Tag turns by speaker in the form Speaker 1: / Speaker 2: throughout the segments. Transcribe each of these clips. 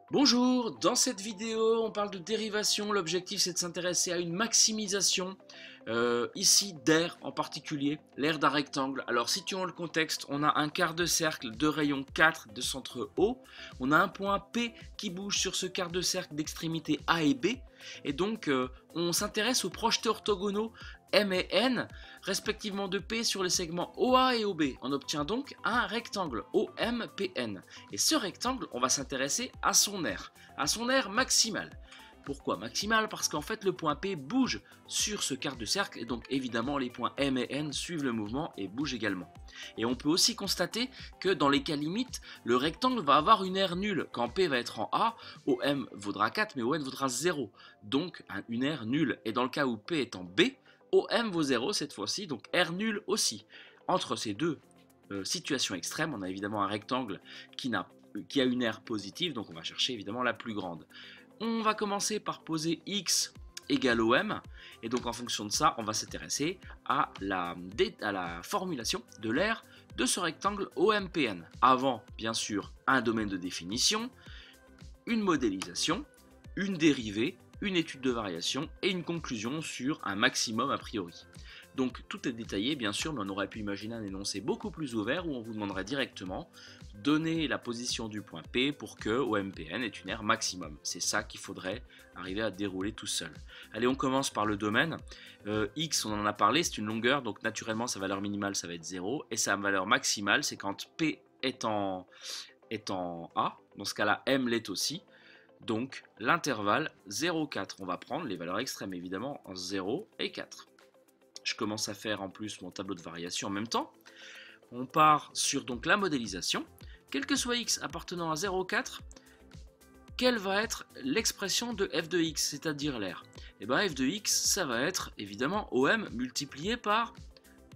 Speaker 1: Bonjour, dans cette vidéo on parle de dérivation. L'objectif c'est de s'intéresser à une maximisation, ici d'aire en particulier, l'aire d'un rectangle. Alors situons le contexte, on a un quart de cercle de rayon 4 de centre O, on a un point P qui bouge sur ce quart de cercle d'extrémité A et B, et donc on s'intéresse aux projetés orthogonaux M et N, respectivement de P sur les segments OA et OB. On obtient donc un rectangle OMPN. Et ce rectangle, on va s'intéresser à son aire maximale. Pourquoi maximale? Parce qu'en fait le point P bouge sur ce quart de cercle et donc évidemment les points M et N suivent le mouvement et bougent également. Et on peut aussi constater que dans les cas limites, le rectangle va avoir une aire nulle. Quand P va être en A, OM vaudra 4 mais ON vaudra 0. Donc une aire nulle. Et dans le cas où P est en B, OM vaut 0 cette fois-ci, donc R nul aussi. Entre ces deux situations extrêmes, on a évidemment un rectangle qui a une aire positive, donc on va chercher évidemment la plus grande. On va commencer par poser X égale OM, et donc en fonction de ça, on va s'intéresser à la formulation de l'aire de ce rectangle OMPN. Avant, bien sûr, un domaine de définition, une modélisation, une dérivée, une étude de variation et une conclusion sur un maximum a priori. Donc tout est détaillé bien sûr, mais on aurait pu imaginer un énoncé beaucoup plus ouvert où on vous demanderait directement donner la position du point P pour que OMPN ait une aire maximum. C'est ça qu'il faudrait arriver à dérouler tout seul. Allez, on commence par le domaine. X, on en a parlé, c'est une longueur, donc naturellement sa valeur minimale ça va être 0 et sa valeur maximale c'est quand P est en A, dans ce cas-là M l'est aussi. Donc l'intervalle 0,4, on va prendre les valeurs extrêmes évidemment en 0 et 4. Je commence à faire en plus mon tableau de variation en même temps. On part sur donc la modélisation. Quel que soit x appartenant à 0,4, quelle va être l'expression de f de x, c'est-à-dire l'aire? Et bien f de x, ça va être évidemment OM multiplié par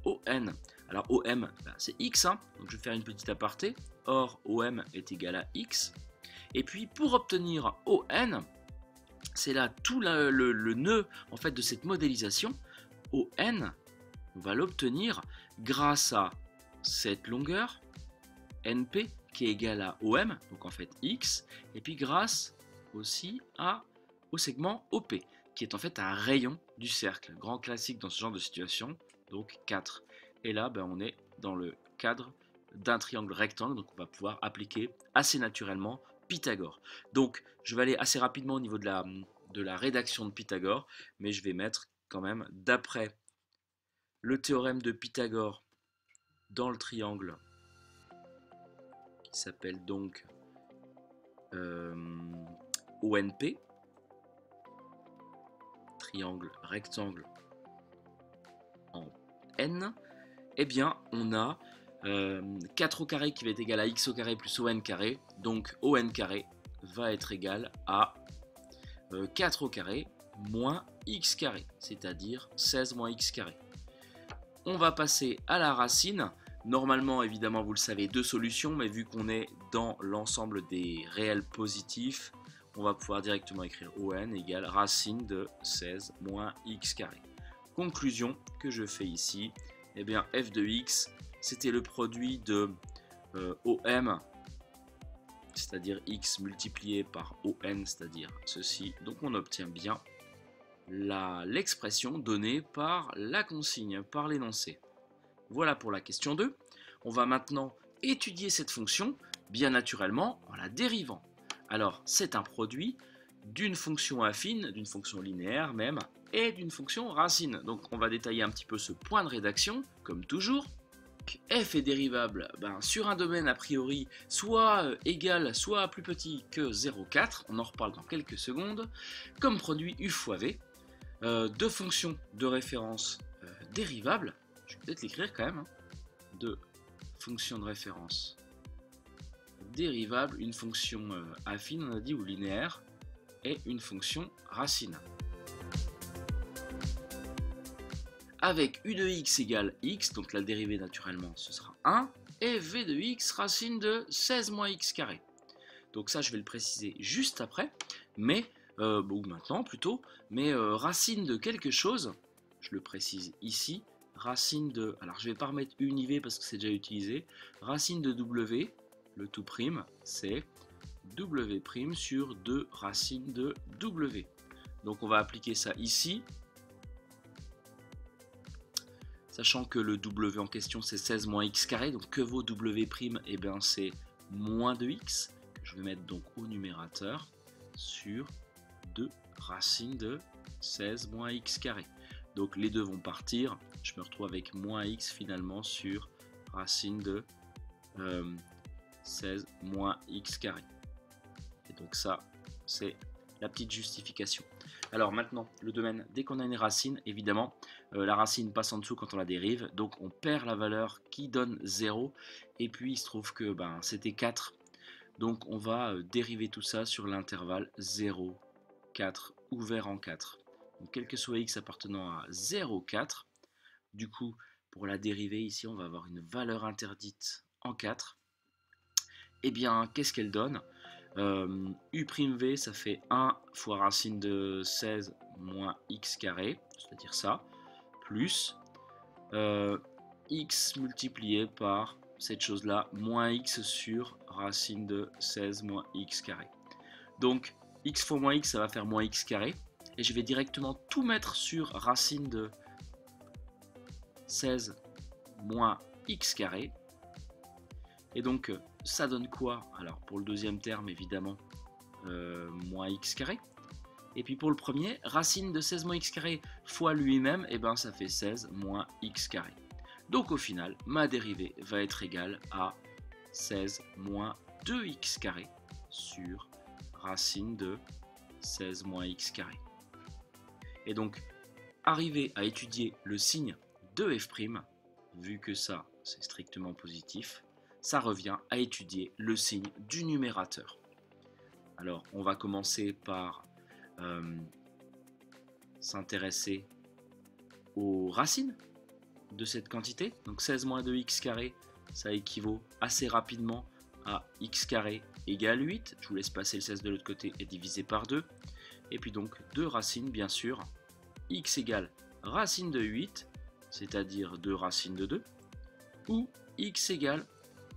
Speaker 1: ON. Alors OM, c'est x, hein, donc je vais faire une petite aparté. Or OM est égal à x. Et puis pour obtenir ON, c'est là tout le nœud en fait de cette modélisation. ON, on va l'obtenir grâce à cette longueur NP qui est égale à OM, donc en fait X, et puis grâce aussi au segment OP, qui est en fait un rayon du cercle, grand classique dans ce genre de situation, donc 4. Et là, on est dans le cadre d'un triangle rectangle, donc on va pouvoir appliquer assez naturellement Pythagore. Donc je vais aller assez rapidement au niveau de la rédaction de Pythagore, mais je vais mettre quand même d'après le théorème de Pythagore dans le triangle qui s'appelle donc ONP, triangle rectangle en N, eh bien on a 4 au carré qui va être égal à x au carré plus on carré, donc on carré va être égal à 4 au carré moins x carré, c'est-à-dire 16 moins x carré. On va passer à la racine. Normalement, évidemment, vous le savez, deux solutions, mais vu qu'on est dans l'ensemble des réels positifs, on va pouvoir directement écrire ON égale racine de 16 moins x carré. Conclusion que je fais ici, eh bien f de x, c'était le produit de OM, c'est-à-dire x multiplié par ON, c'est-à-dire ceci. Donc on obtient bien l'expression donnée par la consigne, par l'énoncé. Voilà pour la question 2. On va maintenant étudier cette fonction, bien naturellement, en la dérivant. Alors, c'est un produit d'une fonction affine, d'une fonction linéaire même, et d'une fonction racine. Donc, on va détailler un petit peu ce point de rédaction, comme toujours. F est dérivable sur un domaine a priori soit égal, soit plus petit que 0,4. On en reparle dans quelques secondes. Comme produit U fois V. Deux fonctions de référence dérivables, je vais peut-être l'écrire quand même, hein. Deux fonctions de référence dérivable, une fonction affine, on a dit, ou linéaire, et une fonction racine. Avec u de x égale x, donc la dérivée naturellement ce sera 1, et v de x racine de 16 moins x carré. Donc ça je vais le préciser juste après, mais ou maintenant plutôt, mais racine de quelque chose, je le précise ici, racine de, alors je vais pas remettre univ parce que c'est déjà utilisé, racine de w, le tout prime, c'est w' sur 2 racine de w. Donc on va appliquer ça ici, sachant que le w en question c'est 16 moins x carré, donc que vaut w'? Eh bien c'est moins 2x, que je vais mettre donc au numérateur, sur 2 racine de 16 moins x carré. Donc les deux vont partir, je me retrouve avec moins x finalement sur racine de 16 moins x carré. Et donc ça, c'est la petite justification. Alors maintenant, le domaine, dès qu'on a une racine, évidemment, la racine passe en dessous quand on la dérive, donc on perd la valeur qui donne 0, et puis il se trouve que c'était 4, donc on va dériver tout ça sur l'intervalle 0, 4, ouvert en 4. Donc quel que soit x appartenant à 0, 4, du coup, pour la dérivée ici, on va avoir une valeur interdite en 4. Eh bien, qu'est-ce qu'elle donne? U'(v), ça fait 1 fois racine de 16 moins x carré, c'est-à-dire ça, plus x multiplié par cette chose-là, moins x sur racine de 16 moins x carré. Donc, x fois moins x, ça va faire moins x carré. Et je vais directement tout mettre sur racine de 16 moins x carré. Et donc, ça donne quoi? Alors, pour le deuxième terme, évidemment, moins x carré. Et puis pour le premier, racine de 16 moins x carré fois lui-même, et ben ça fait 16 moins x carré. Donc au final, ma dérivée va être égale à 16 moins 2x carré sur racine de 16 moins x carré. Et donc, arriver à étudier le signe de f', vu que ça, c'est strictement positif, ça revient à étudier le signe du numérateur. Alors, on va commencer par s'intéresser aux racines de cette quantité. Donc 16 moins 2x carré, ça équivaut assez rapidement à x carré égale 8. Je vous laisse passer le 16 de l'autre côté et diviser par 2. Et puis donc 2 racines, bien sûr. X égale racine de 8, c'est-à-dire 2 racines de 2. Ou x égale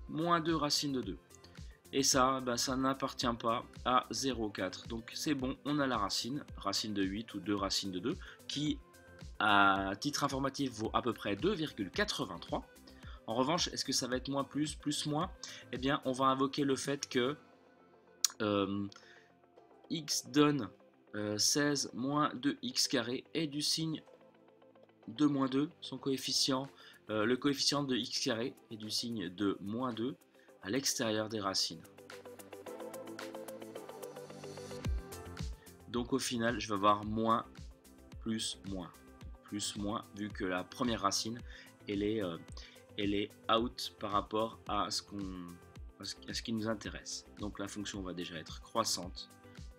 Speaker 1: moins 2 racines de 2. Et ça, ça n'appartient pas à 0,4. Donc c'est bon, on a la racine de 8 ou 2 racines de 2, qui, à titre informatif, vaut à peu près 2,83. En revanche, est-ce que ça va être moins plus moins? Eh bien, on va invoquer le fait que x donne 16 moins 2x carré est du signe de moins 2, son coefficient, le coefficient de x carré est du signe de moins 2 à l'extérieur des racines. Donc au final, je vais avoir moins plus moins. Plus moins, vu que la première racine, elle est out par rapport à ce qui nous intéresse. Donc la fonction va déjà être croissante,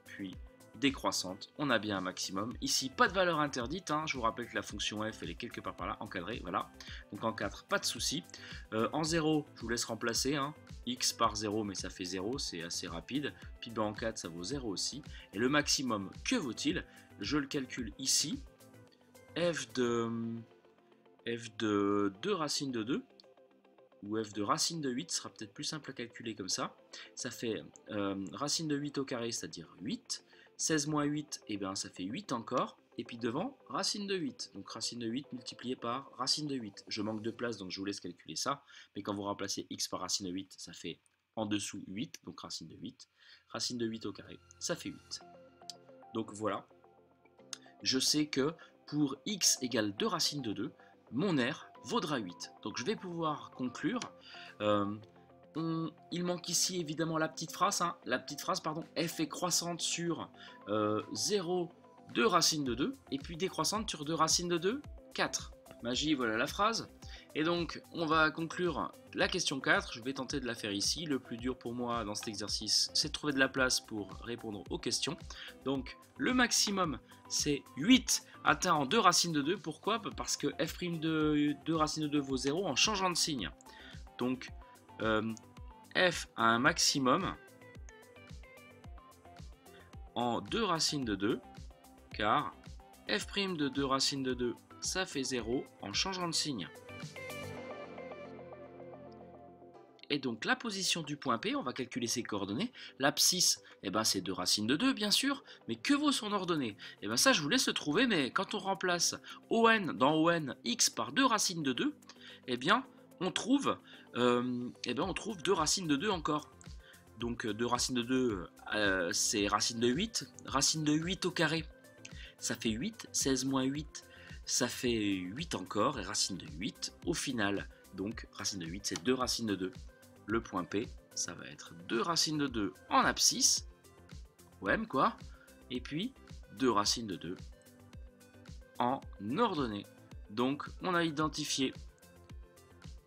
Speaker 1: puis décroissante. On a bien un maximum. Ici, pas de valeur interdite. Je vous rappelle que la fonction f, elle est quelque part par là, encadrée. Voilà. Donc en 4, pas de souci. En 0, je vous laisse remplacer. X par 0, mais ça fait 0, c'est assez rapide. Puis en 4, ça vaut 0 aussi. Et le maximum, que vaut-il? Je le calcule ici. F de 2 racine de 2, ou f de racine de 8, sera peut-être plus simple à calculer comme ça. Ça fait racine de 8 au carré, c'est-à-dire 8. 16 moins 8, et bien ça fait 8 encore. Et puis devant, racine de 8. Donc racine de 8 multiplié par racine de 8. Je manque de place, donc je vous laisse calculer ça. Mais quand vous remplacez x par racine de 8, ça fait en dessous 8, donc racine de 8. Racine de 8 au carré, ça fait 8. Donc voilà. Je sais que pour x égale 2 racines de 2, mon R vaudra 8. Donc je vais pouvoir conclure. Il manque ici évidemment la petite phrase. F est croissante sur 0, 2 racines de 2. Et puis décroissante sur 2 racines de 2, 4. Magie, voilà la phrase. Et donc on va conclure la question 4. Je vais tenter de la faire ici. Le plus dur pour moi dans cet exercice, c'est de trouver de la place pour répondre aux questions. Donc le maximum, c'est 8 atteint en 2 racines de 2. Pourquoi? Parce que f' de 2 racines de 2 vaut 0 en changeant de signe. Donc f a un maximum en 2 racines de 2, car f' de 2 racines de 2, ça fait 0 en changeant de signe. Et donc la position du point P, on va calculer ses coordonnées. L'abscisse, eh ben, c'est 2 racines de 2 bien sûr, mais que vaut son ordonnée? Eh ben, ça je vous laisse le trouver, mais quand on remplace ON dans ON x par 2 racines de 2, eh bien on trouve 2 racines de 2 encore. Donc 2 racines de 2, c'est racine de 8, racine de 8 au carré, ça fait 8, 16 moins 8, ça fait 8 encore, et racine de 8 au final. Donc racine de 8, c'est 2 racines de 2. Le point P, ça va être 2 racines de 2 en abscisse, OM quoi, et puis 2 racines de 2 en ordonnée. Donc on a identifié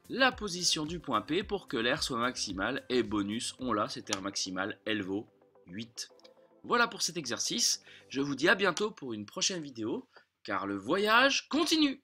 Speaker 1: la position du point P pour que l'air soit maximal, et bonus, on l'a, cet air maximal, elle vaut 8. Voilà pour cet exercice, je vous dis à bientôt pour une prochaine vidéo, car le voyage continue.